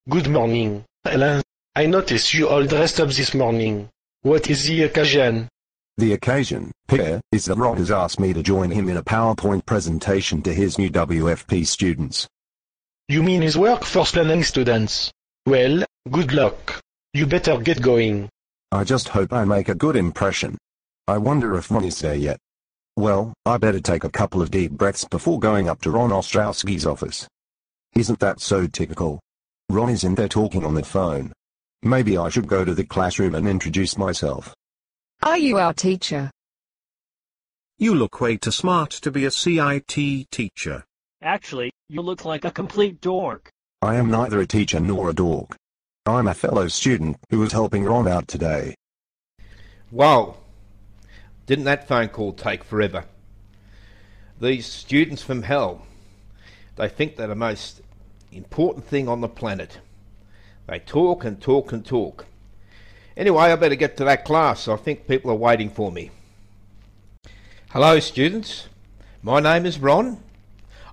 Good morning, Alan. I notice you all dressed up this morning. What is the occasion? The occasion, Pierre, is that Ron has asked me to join him in a PowerPoint presentation to his new WFP students. You mean his workforce planning students? Well, good luck. You better get going. I just hope I make a good impression. I wonder if Ron is there yet. Well, I better take a couple of deep breaths before going up to Ron Ostrowski's office. Isn't that so typical? Ron is in there talking on the phone. Maybe I should go to the classroom and introduce myself. Are you our teacher? You look way too smart to be a CIT teacher. Actually, you look like a complete dork. I am neither a teacher nor a dork. I'm a fellow student who is helping Ron out today. Wow, didn't that phone call take forever? These students from hell, they think they're the most important thing on the planet. They talk and talk and talk. Anyway, I better get to that class. I think people are waiting for me. Hello students, my name is Ron.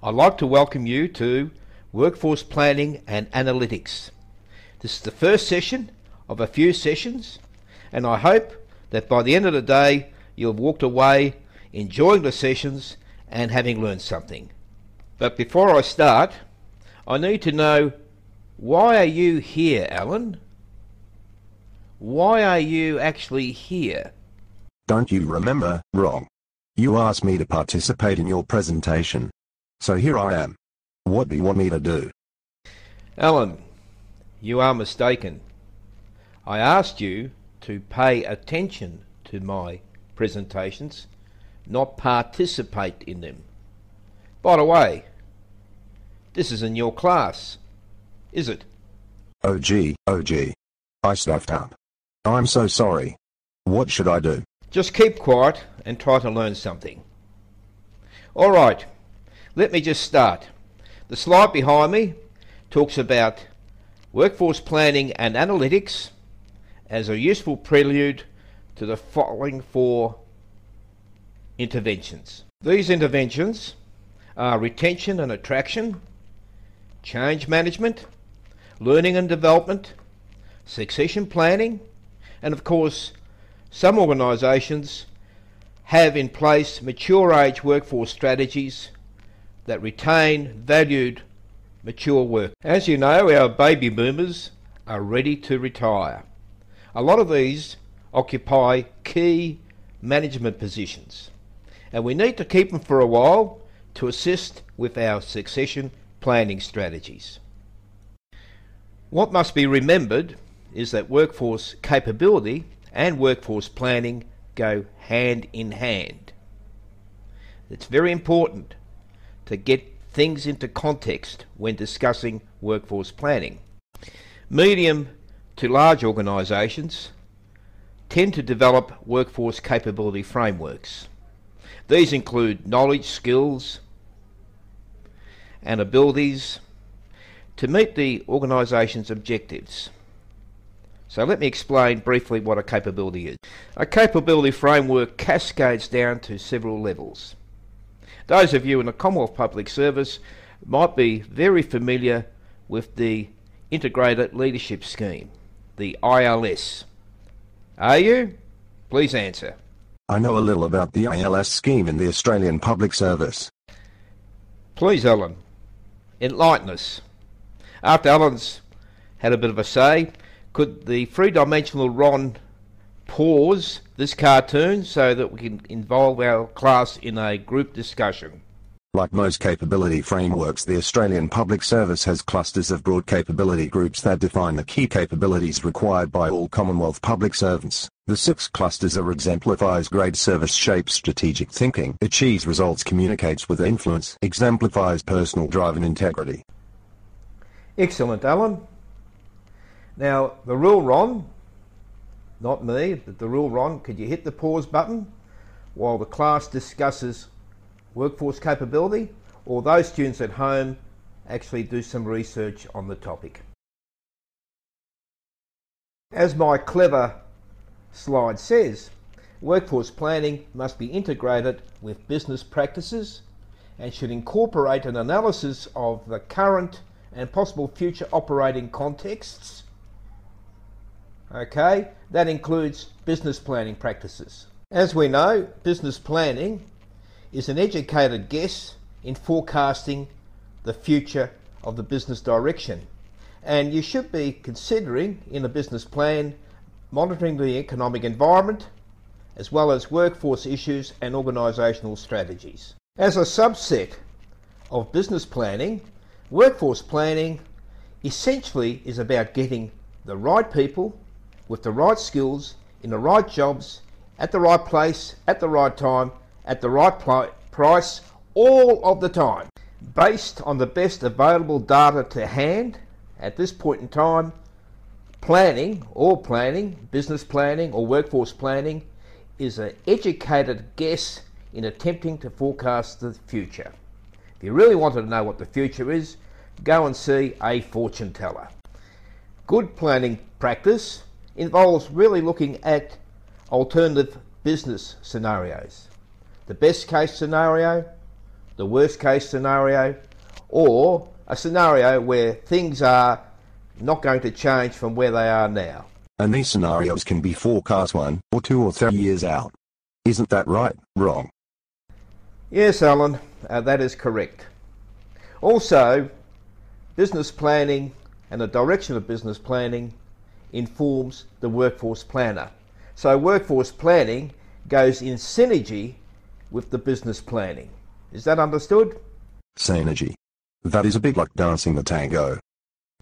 I'd like to welcome you to Workforce Planning and Analytics. This is the first session of a few sessions, and I hope that by the end of the day you'll have walked away enjoying the sessions and having learned something. But before I start, I need to know, why are you here, Alan? Why are you actually here? Don't you remember, Ron? You asked me to participate in your presentation. So here I am. What do you want me to do? Alan, you are mistaken. I asked you to pay attention to my presentations, not participate in them. By the way, this isn't your class, is it? Oh gee, I stuffed up. I'm so sorry. What should I do? Just keep quiet and try to learn something. Alright, let me just start. The slide behind me talks about workforce planning and analytics as a useful prelude to the following 4 interventions. These interventions are retention and attraction, change management, learning and development, succession planning, and of course some organisations have in place mature age workforce strategies that retain valued mature work. As you know, our baby boomers are ready to retire. A lot of these occupy key management positions, and we need to keep them for a while to assist with our succession planning strategies. What must be remembered is that workforce capability and workforce planning go hand in hand. It's very important to get things into context when discussing workforce planning. Medium to large organisations tend to develop workforce capability frameworks. These include knowledge, skills and abilities to meet the organisation's objectives. So let me explain briefly what a capability is. A capability framework cascades down to several levels. Those of you in the Commonwealth Public Service might be very familiar with the Integrated Leadership Scheme, the ILS. Are you? Please answer. I know a little about the ILS scheme in the Australian Public Service. Please, Alan, enlighten us. After Alan's had a bit of a say, could the three-dimensional Ron pause this cartoon so that we can involve our class in a group discussion? Like most capability frameworks, the Australian Public Service has clusters of broad capability groups that define the key capabilities required by all Commonwealth public servants. The 6 clusters are exemplifies great service, shapes strategic thinking, achieves results, communicates with influence, exemplifies personal drive and integrity. Excellent, Alan. Now, the real Ron, not me, but the real Ron, could you hit the pause button while the class discusses workforce capability, or those students at home actually do some research on the topic? As my clever slide says, workforce planning must be integrated with business practices and should incorporate an analysis of the current and possible future operating contexts. Okay, that includes business planning practices. As we know, business planning is an educated guess in forecasting the future of the business direction. And you should be considering in a business plan monitoring the economic environment as well as workforce issues and organisational strategies. As a subset of business planning, workforce planning essentially is about getting the right people with the right skills in the right jobs at the right place at the right time at the right price all of the time. Based on the best available data to hand at this point in time, business planning or workforce planning is an educated guess in attempting to forecast the future. If you really wanted to know what the future is, go and see a fortune teller. Good planning practice involves really looking at alternative business scenarios. The best case scenario, the worst case scenario, or a scenario where things are not going to change from where they are now. And these scenarios can be forecast 1 or 2 or 3 years out. Isn't that right, wrong? Yes, Alan, that is correct. Also, business planning and the direction of business planning informs the workforce planner. So workforce planning goes in synergy with the business planning. Is that understood? Synergy. That is a bit like dancing the tango.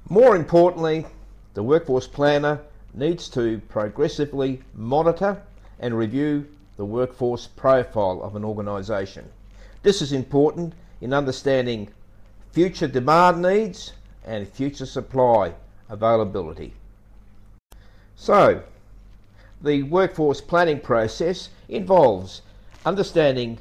More importantly, the workforce planner needs to progressively monitor and review the workforce profile of an organisation. This is important in understanding future demand needs and future supply availability. So, the workforce planning process involves understanding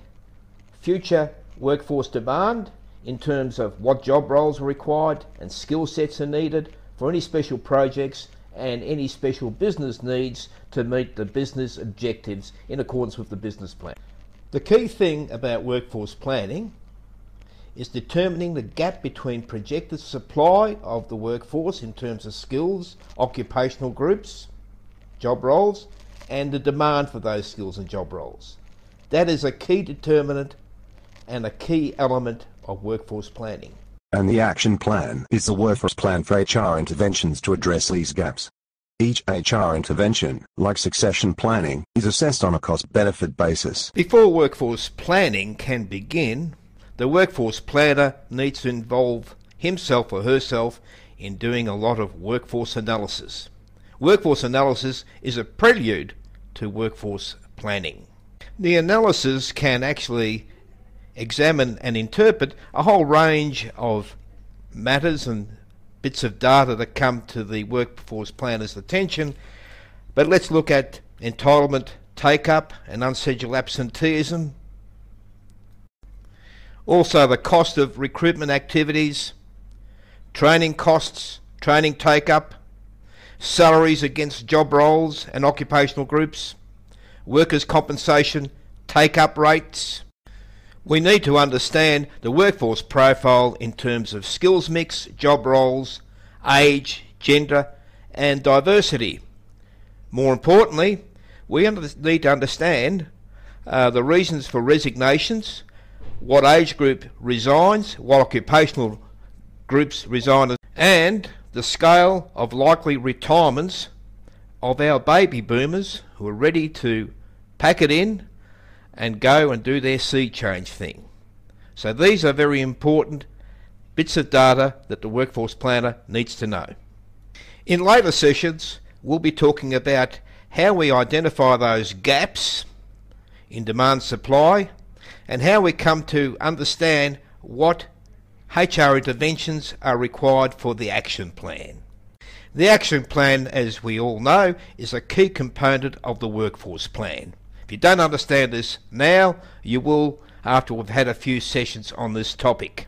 future workforce demand in terms of what job roles are required and skill sets are needed for any special projects and any special business needs to meet the business objectives in accordance with the business plan. The key thing about workforce planning is determining the gap between projected supply of the workforce in terms of skills, occupational groups, job roles, and the demand for those skills and job roles. That is a key determinant and a key element of workforce planning. And the action plan is the workforce plan for HR interventions to address these gaps. Each HR intervention, like succession planning, is assessed on a cost-benefit basis. Before workforce planning can begin, the workforce planner needs to involve himself or herself in doing a lot of workforce analysis. Workforce analysis is a prelude to workforce planning. The analysis can actually examine and interpret a whole range of matters and bits of data that come to the workforce planner's attention, but let's look at entitlement take-up and unscheduled absenteeism, also the cost of recruitment activities, training costs, training take-up, salaries against job roles and occupational groups, workers' compensation take-up rates. We need to understand the workforce profile in terms of skills mix, job roles, age, gender and diversity. More importantly, we need to understand the reasons for resignations, what age group resigns, what occupational groups resign, and the scale of likely retirements of our baby boomers who are ready to pack it in and go and do their sea change thing. So these are very important bits of data that the workforce planner needs to know. In later sessions, we'll be talking about how we identify those gaps in demand supply and how we come to understand what HR interventions are required for the action plan. The action plan, as we all know, is a key component of the workforce plan. If you don't understand this now, you will after we've had a few sessions on this topic.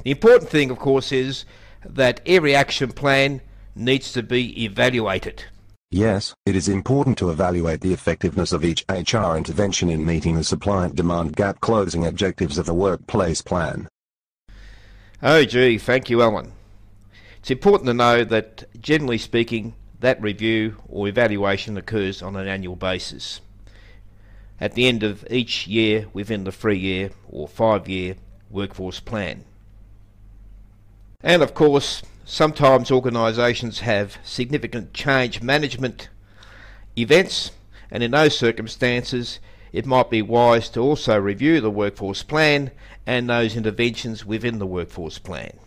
The important thing, of course, is that every action plan needs to be evaluated. Yes, it is important to evaluate the effectiveness of each HR intervention in meeting the supply and demand gap closing objectives of the workplace plan. Oh gee, thank you, Alan. It's important to know that, generally speaking, that review or evaluation occurs on an annual basis at the end of each year within the 3-year or 5-year workforce plan. And of course, sometimes organisations have significant change management events, and in those circumstances it might be wise to also review the workforce plan and those interventions within the workforce plan.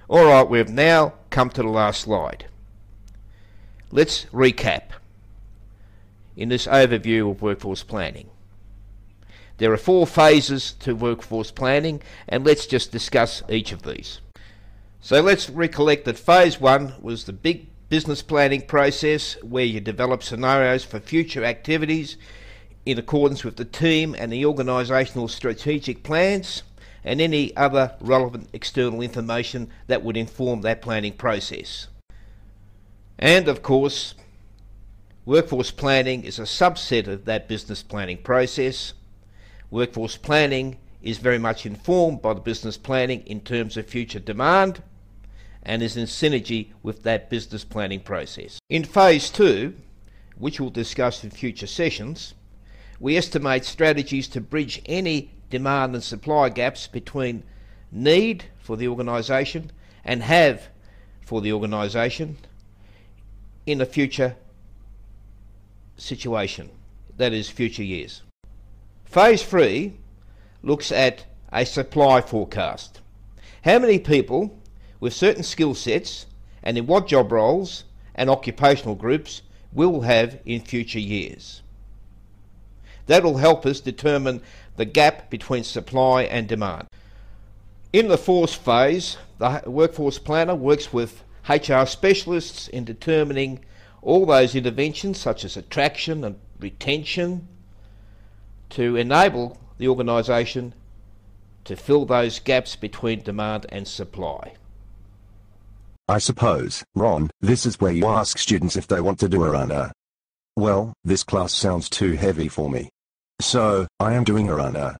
Alright, we've now come to the last slide. Let's recap in this overview of workforce planning. There are 4 phases to workforce planning, and let's just discuss each of these. So let's recollect that phase 1 was the big business planning process, where you develop scenarios for future activities in accordance with the team and the organisational strategic plans and any other relevant external information that would inform that planning process. And of course, workforce planning is a subset of that business planning process. Workforce planning is very much informed by the business planning in terms of future demand and is in synergy with that business planning process. In phase 2, which we'll discuss in future sessions, we estimate strategies to bridge any demand and supply gaps between need for the organisation and have for the organisation in a future situation, that is, future years. Phase 3 looks at a supply forecast. How many people with certain skill sets and in what job roles and occupational groups will have in future years? That will help us determine the gap between supply and demand. In the 4th phase, the workforce planner works with HR specialists in determining all those interventions such as attraction and retention to enable the organisation to fill those gaps between demand and supply. I suppose, Ron, this is where you ask students if they want to do a runner. Well, this class sounds too heavy for me. So, I am doing a runner.